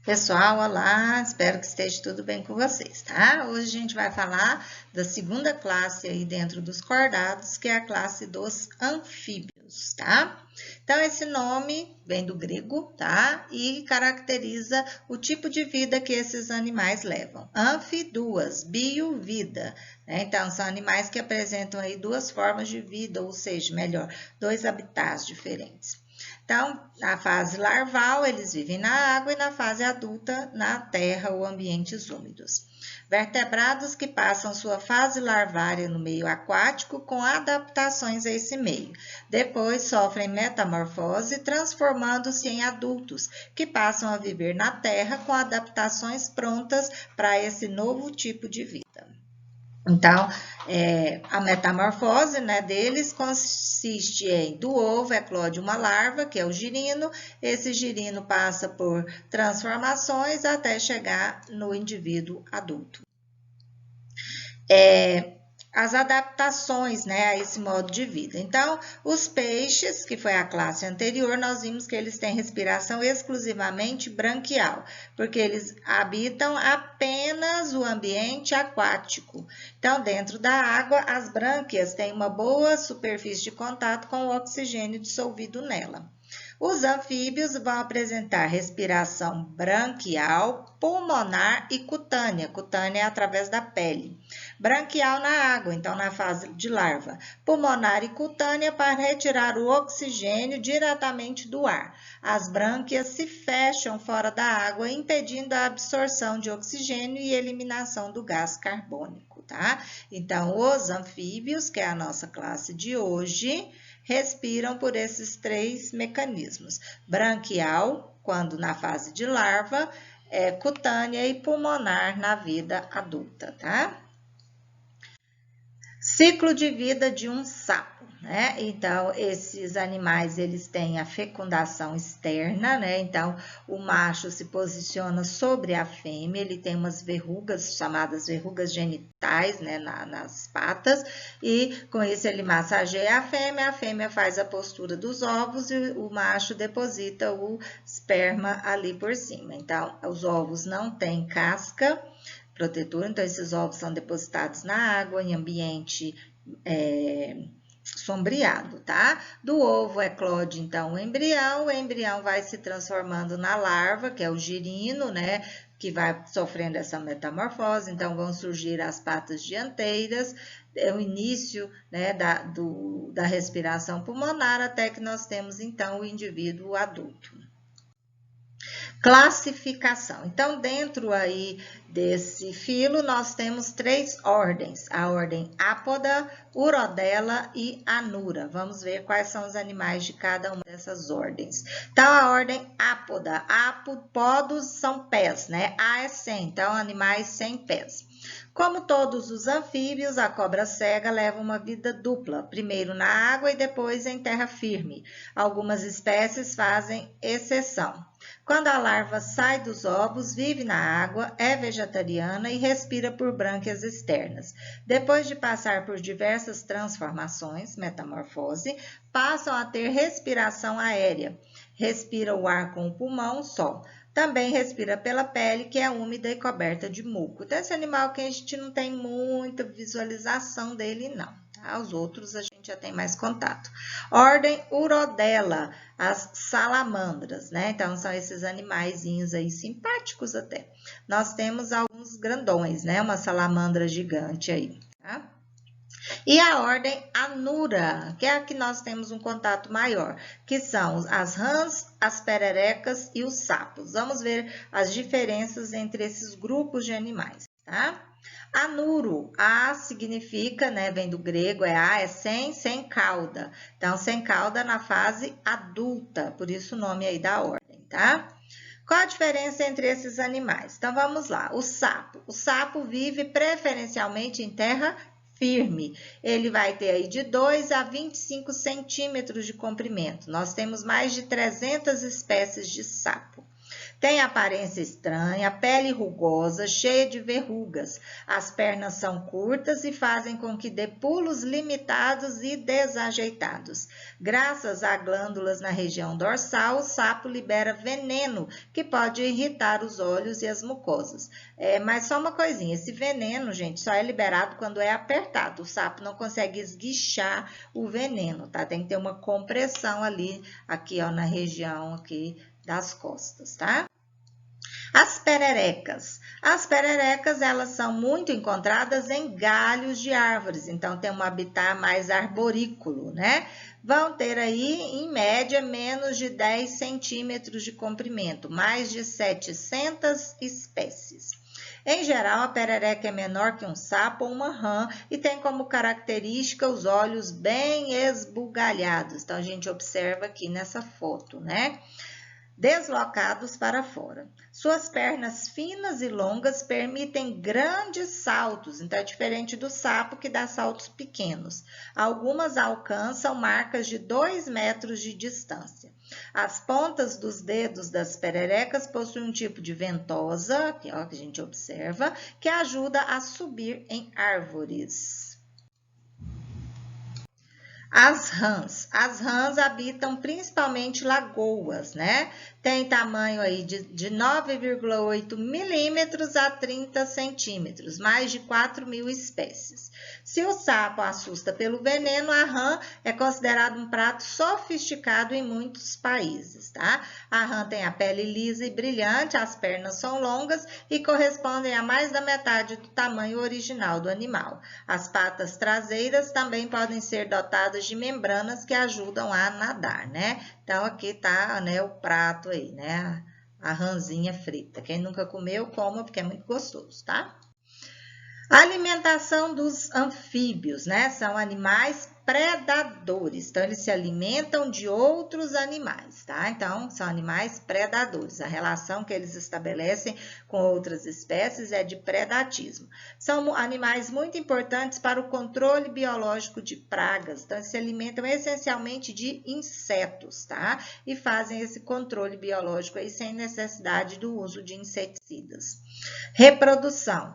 Pessoal, olá, espero que esteja tudo bem com vocês, tá? Hoje a gente vai falar da segunda classe aí dentro dos cordados, que é a classe dos anfíbios, tá? Então, esse nome vem do grego, tá? E caracteriza o tipo de vida que esses animais levam. Anfi, duas, bio, vida, né? Então, são animais que apresentam aí duas formas de vida, ou seja, melhor, dois habitats diferentes. Então, na fase larval, eles vivem na água e na fase adulta, na terra ou ambientes úmidos. Vertebrados que passam sua fase larvária no meio aquático com adaptações a esse meio. Depois sofrem metamorfose, transformando-se em adultos, que passam a viver na terra com adaptações prontas para esse novo tipo de vida. Então, a metamorfose, né, deles consiste em, do ovo eclode uma larva, que é o girino. Esse girino passa por transformações até chegar no indivíduo adulto. As adaptações, né, a esse modo de vida. Então, os peixes, que foi a classe anterior, nós vimos que eles têm respiração exclusivamente branquial, porque eles habitam apenas o ambiente aquático. Então, dentro da água, as brânquias têm uma boa superfície de contato com o oxigênio dissolvido nela. Os anfíbios vão apresentar respiração branquial, pulmonar e cutânea. Cutânea é através da pele. Branquial na água, então na fase de larva. Pulmonar e cutânea para retirar o oxigênio diretamente do ar. As brânquias se fecham fora da água, impedindo a absorção de oxigênio e eliminação do gás carbônico, tá? Então, os anfíbios, que é a nossa classe de hoje, respiram por esses três mecanismos. Branquial, quando na fase de larva, cutânea e pulmonar na vida adulta, tá? Ciclo de vida de um sapo, né? Então, esses animais, eles têm a fecundação externa, né? Então, o macho se posiciona sobre a fêmea, ele tem umas verrugas, chamadas verrugas genitais, né? Nas patas, e com isso ele massageia a fêmea faz a postura dos ovos e o macho deposita o esperma ali por cima. Então, os ovos não têm casca protetor, então esses ovos são depositados na água em ambiente sombreado, tá? Do ovo eclode então o embrião vai se transformando na larva, que é o girino, né? Que vai sofrendo essa metamorfose, então vão surgir as patas dianteiras, é o início, né, da respiração pulmonar, até que nós temos então o indivíduo adulto. Classificação. Então, dentro aí desse filo, nós temos três ordens, a ordem Apoda, Urodela e Anura. Vamos ver quais são os animais de cada uma dessas ordens. Então, a ordem Apoda, apodos são pés, né? A é sem, então animais sem pés. Como todos os anfíbios, a cobra cega leva uma vida dupla, primeiro na água e depois em terra firme. Algumas espécies fazem exceção. Quando a larva sai dos ovos, vive na água, é vegetariana e respira por brânquias externas. Depois de passar por diversas transformações, metamorfose, passam a ter respiração aérea. Respira o ar com o pulmão só. Também respira pela pele, que é úmida e coberta de muco. Então, esse animal que a gente não tem muita visualização dele, não. Tá? Os outros a gente já tem mais contato. Ordem Urodela, as salamandras, né? Então, são esses animaizinhos aí simpáticos até. Nós temos alguns grandões, né? Uma salamandra gigante aí, tá? E a ordem Anura, que é a que nós temos um contato maior, que são as rãs, as pererecas e os sapos. Vamos ver as diferenças entre esses grupos de animais, tá? Anuro, A significa, né, vem do grego, é sem cauda. Então, sem cauda na fase adulta, por isso o nome aí da ordem, tá? Qual a diferença entre esses animais? Então, vamos lá. O sapo vive preferencialmente em terra firme. Ele vai ter aí de 2 a 25 centímetros de comprimento. Nós temos mais de 300 espécies de sapo. Tem aparência estranha, pele rugosa, cheia de verrugas. As pernas são curtas e fazem com que dê pulos limitados e desajeitados. Graças a glândulas na região dorsal, o sapo libera veneno que pode irritar os olhos e as mucosas. Mas só uma coisinha, esse veneno, gente, só é liberado quando é apertado. O sapo não consegue esguichar o veneno, tá? Tem que ter uma compressão ali, aqui, ó, na região aqui das costas, tá? As pererecas. As pererecas, elas são muito encontradas em galhos de árvores, então tem um habitat mais arborícola, né? Vão ter aí, em média, menos de 10 centímetros de comprimento, mais de 700 espécies. Em geral, a perereca é menor que um sapo ou uma rã e tem como característica os olhos bem esbugalhados. Então, a gente observa aqui nessa foto, né? Deslocados para fora. Suas pernas finas e longas permitem grandes saltos, então é diferente do sapo que dá saltos pequenos. Algumas alcançam marcas de 2 metros de distância. As pontas dos dedos das pererecas possuem um tipo de ventosa, aqui, ó, que a gente observa, que ajuda a subir em árvores. As rãs habitam principalmente lagoas, né? Tem tamanho aí de 9,8 milímetros a 30 centímetros, mais de 4.000 espécies. Se o sapo assusta pelo veneno, a rã é considerado um prato sofisticado em muitos países, tá? A rã tem a pele lisa e brilhante, as pernas são longas e correspondem a mais da metade do tamanho original do animal. As patas traseiras também podem ser dotadas de membranas que ajudam a nadar, né? Então, aqui tá, né, o prato aí, né? A rãzinha frita. Quem nunca comeu, coma, porque é muito gostoso, tá? A alimentação dos anfíbios, né? São animais predadores. Então, eles se alimentam de outros animais, tá? Então, são animais predadores. A relação que eles estabelecem com outras espécies é de predatismo. São animais muito importantes para o controle biológico de pragas. Então, eles se alimentam essencialmente de insetos, tá? E fazem esse controle biológico aí sem necessidade do uso de inseticidas. Reprodução.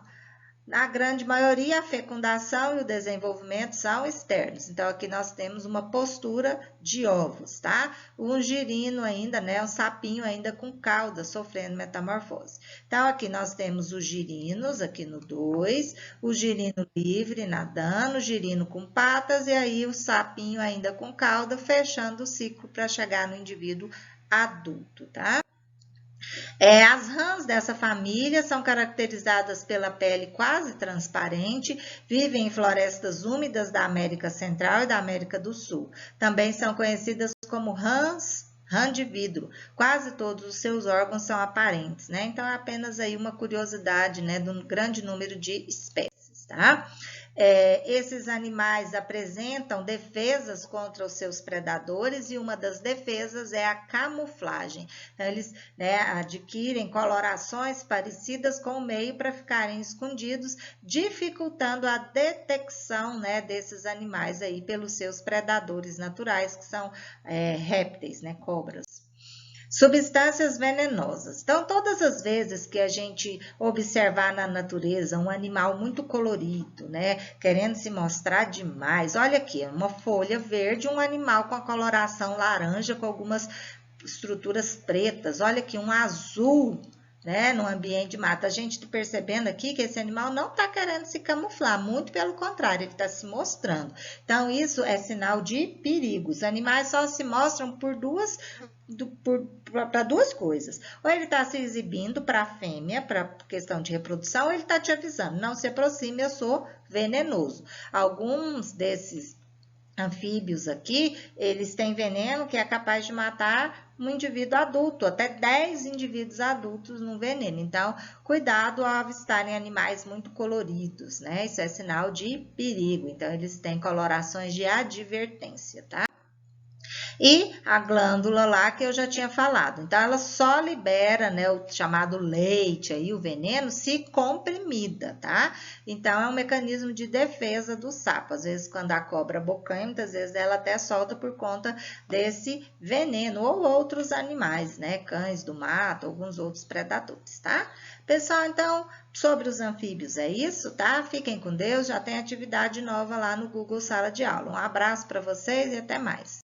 Na grande maioria, a fecundação e o desenvolvimento são externos. Então, aqui nós temos uma postura de ovos, tá? Um girino ainda, né? Um sapinho ainda com cauda, sofrendo metamorfose. Então, aqui nós temos os girinos, aqui no 2, o girino livre nadando, o girino com patas, e aí o sapinho ainda com cauda, fechando o ciclo para chegar no indivíduo adulto, tá? As rãs dessa família são caracterizadas pela pele quase transparente, vivem em florestas úmidas da América Central e da América do Sul. Também são conhecidas como rã de vidro. Quase todos os seus órgãos são aparentes, né? Então, é apenas aí uma curiosidade, né, do grande número de espécies, tá? Esses animais apresentam defesas contra os seus predadores e uma das defesas é a camuflagem. Então, eles, né, adquirem colorações parecidas com o meio para ficarem escondidos, dificultando a detecção, né, desses animais aí pelos seus predadores naturais, que são répteis, né, cobras. Substâncias venenosas. Então, todas as vezes que a gente observar na natureza um animal muito colorido, né, querendo se mostrar demais, olha aqui, uma folha verde, um animal com a coloração laranja, com algumas estruturas pretas, olha aqui, um azul, né, no ambiente de mata. A gente está percebendo aqui que esse animal não está querendo se camuflar, muito pelo contrário, ele está se mostrando. Então, isso é sinal de perigo. Os animais só se mostram para duas coisas. Ou ele está se exibindo para a fêmea, para questão de reprodução, ou ele está te avisando, não se aproxime, eu sou venenoso. Alguns desses anfíbios aqui, eles têm veneno que é capaz de matar um indivíduo adulto, até 10 indivíduos adultos no veneno. Então, cuidado ao avistarem animais muito coloridos, né? Isso é sinal de perigo. Então, eles têm colorações de advertência, tá? E a glândula lá que eu já tinha falado. Então, ela só libera, né, o chamado leite, aí, o veneno, se comprimida, tá? Então, é um mecanismo de defesa do sapo. Às vezes, quando a cobra abocanha, muitas vezes ela até solta por conta desse veneno, ou outros animais, né? Cães do mato, alguns outros predadores, tá? Pessoal, então, sobre os anfíbios é isso, tá? Fiquem com Deus, já tem atividade nova lá no Google Sala de Aula. Um abraço para vocês e até mais.